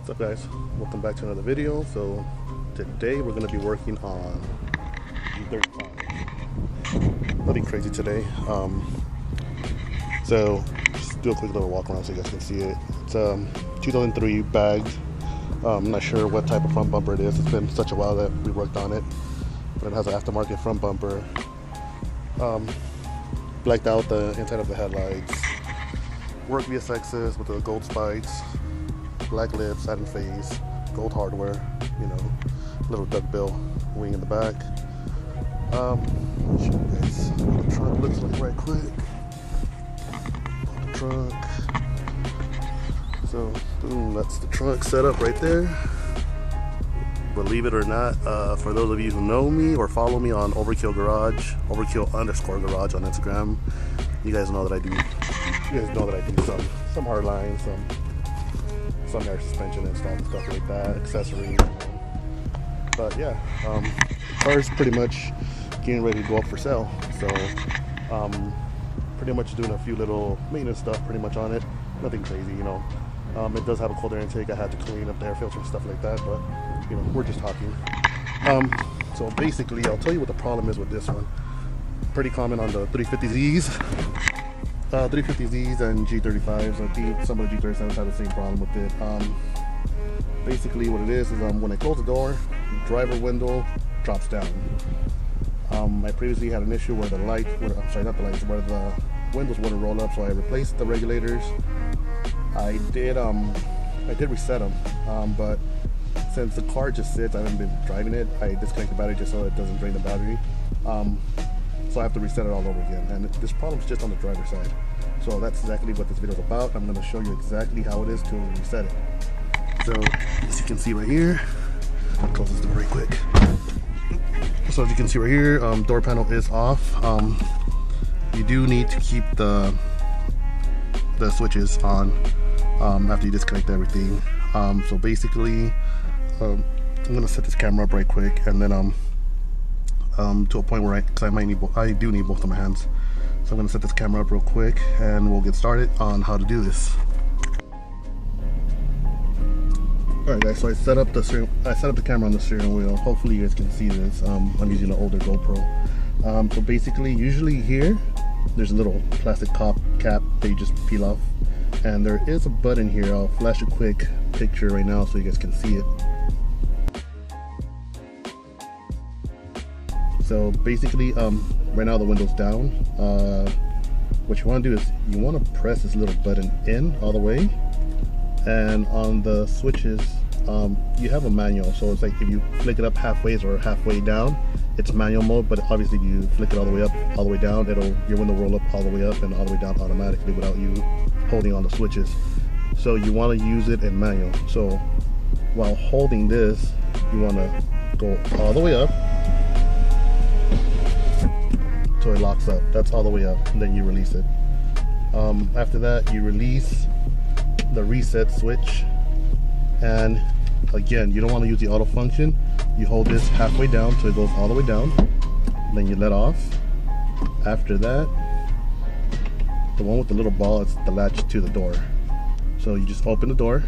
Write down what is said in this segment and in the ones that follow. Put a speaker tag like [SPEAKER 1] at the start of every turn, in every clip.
[SPEAKER 1] What's up, guys? Welcome back to another video. So today we're going to be working on G35. Nothing crazy today. So just do a quick little walk around so you guys can see it. It's 2003 bagged. I'm not sure what type of front bumper it is. It's been such a while that we worked on it, but it has an aftermarket front bumper. Blacked out the inside of the headlights. Work VSXs with the gold spikes. Black lip, satin face, gold hardware, you know, little duckbill wing in the back. I'll show you guys what the trunk looks like right quick. The trunk. So, boom, that's the trunk setup right there. Believe it or not, for those of you who know me or follow me on Overkill Garage, Overkill_Garage on Instagram, you guys know that I do. You guys know that I do some hard lines, some air suspension install and stuff like that, accessories. But yeah, the car is pretty much getting ready to go up for sale. So pretty much doing a few little maintenance stuff pretty much on it. Nothing crazy, you know. It does have a cold air intake. I had to clean up the air filter and stuff like that, but you know, we're just talking. So basically, I'll tell you what the problem is with this one. Pretty common on the 350z's. 350z's and G35s. I think some of the G37s have the same problem with it. Basically what it is when I close the door, the driver window drops down. I previously had an issue where the light, where the windows wouldn't roll up, so I replaced the regulators. I did reset them, but since the car just sits, I haven't been driving it, I disconnect the battery just so it doesn't drain the battery. So I have to reset it all over again, and this problem is just on the driver's side. So that's exactly what this video is about. I'm going to show you exactly how it is to reset it. So as you can see right here, I'll close this door right quick. So as you can see right here, door panel is off. You do need to keep the switches on after you disconnect everything. So basically, I'm going to set this camera up right quick, and then to a point where I do need both of my hands. So I'm going to set this camera up real quick and we'll get started on how to do this. Alright guys, so I set up the camera on the steering wheel. Hopefully you guys can see this. I'm using an older GoPro. So basically, usually here there's a little plastic cap that you just peel off, and there is a button here. I'll flash a quick picture right now so you guys can see it. So basically, right now the window's down. What you want to do is you want to press this little button in all the way, and on the switches you have a manual. So it's like if you flick it up halfway or halfway down, it's manual mode. But obviously if you flick it all the way up, all the way down, your window will roll up all the way up and all the way down automatically without you holding on the switches. So you want to use it in manual. So while holding this, you want to go all the way up so it locks up. That's all the way up, and then you release it. After that, you release the reset switch, and again, you don't want to use the auto function. You hold this halfway down so it goes all the way down, then you let off. After that, the one with the little ball is the latch to the door. So you just open the door.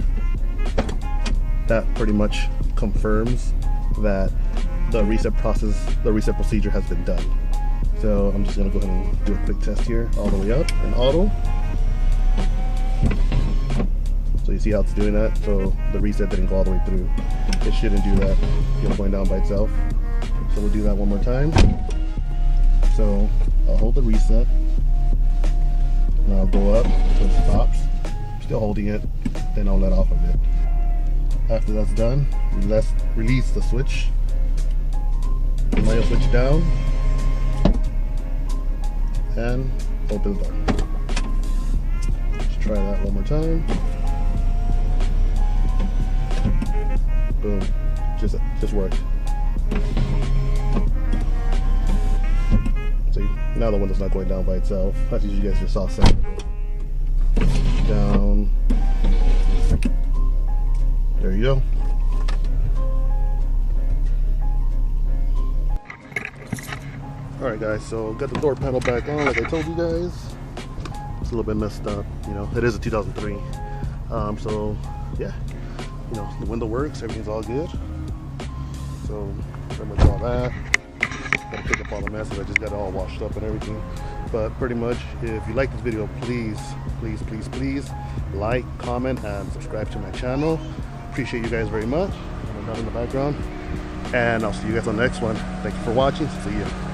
[SPEAKER 1] That pretty much confirms that the reset procedure has been done. So I'm just going to go ahead and do a quick test here, all the way up in auto. So you see how it's doing that? So the reset didn't go all the way through. It shouldn't do that, you know, going down by itself. So we'll do that one more time. So I'll hold the reset, and I'll go up until it stops. Still holding it, then I'll let off of it. After that's done, release the switch. Manual switch down, and open the door. Let's try that one more time. Boom, just worked. See, now the window's not going down by itself. As you guys just saw, down. There you go. Alright guys, so got the door panel back on like I told you guys. It's a little bit messed up, you know, it is a 2003. So yeah, you know, the window works, everything's all good. So pretty much all that. Gotta pick up all the messes. I just got it all washed up and everything. But pretty much, if you like this video, please like, comment, and subscribe to my channel. Appreciate you guys very much. I'm down in the background. And I'll see you guys on the next one. Thank you for watching. See ya.